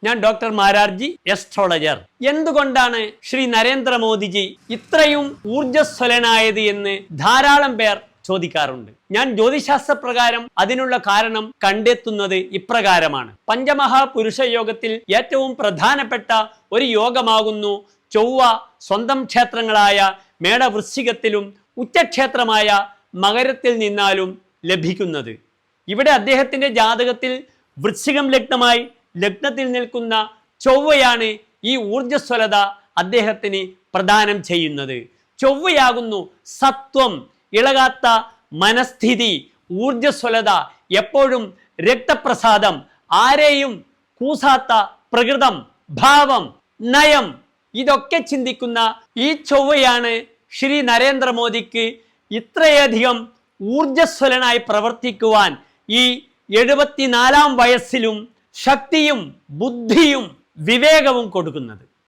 ഞാൻ ഡോക്ടർ മാരാർജി, എസ്ട്രോളജർ. എന്തുകൊണ്ടാണ് ശ്രീ നരേന്ദ്രമോദിജി ഇത്രയും ഊർജ്ജസ്വലനായത് എന്ന് ധാരാളം പേർ ചോദിക്കാറുണ്ട്. ഞാൻ ജ്യോതിശാസ്ത്ര പ്രകാരം അതിനുള്ള കാരണം കണ്ടെത്തുന്നത് ഇപ്രകാരമാണ്. പഞ്ചമഹാപുരുഷ യോഗത്തിൽ ഏറ്റവും പ്രധാനപ്പെട്ട ഒരു യോഗമാകുന്നു ചൊവ്വ സ്വന്തം ക്ഷേത്രങ്ങളായ മേടവൃശ്ചികത്തിലും ഉച്ചക്ഷേത്രമായ മകരത്തിൽ നിന്നാലും ലഭിക്കുന്നത്. ഇവിടെ അദ്ദേഹത്തിന്റെ ജാതകത്തിൽ വൃശ്ചികം ലഗ്നമായി ലഗ്നത്തിൽ നിൽക്കുന്ന ചൊവ്വയാണ് ഈ ഊർജ്ജസ്വലത അദ്ദേഹത്തിന് പ്രദാനം ചെയ്യുന്നത്. ചൊവ്വയാകുന്നു സത്വം, ഇളകാത്ത മനസ്ഥിതി, ഊർജ്ജസ്വലത, എപ്പോഴും രക്തപ്രസാദം, ആരെയും കൂസാത്ത പ്രകൃതം, ഭാവം, നയം, ഇതൊക്കെ ചിന്തിക്കുന്ന ഈ ചൊവ്വയാണ് ശ്രീ നരേന്ദ്രമോദിക്ക് ഇത്രയധികം ഊർജ്ജസ്വലനായി പ്രവർത്തിക്കുവാൻ ഈ 74-ാം വയസ്സിലും ശക്തിയും ബുദ്ധിയും വിവേകവും കൊടുക്കുന്നത്.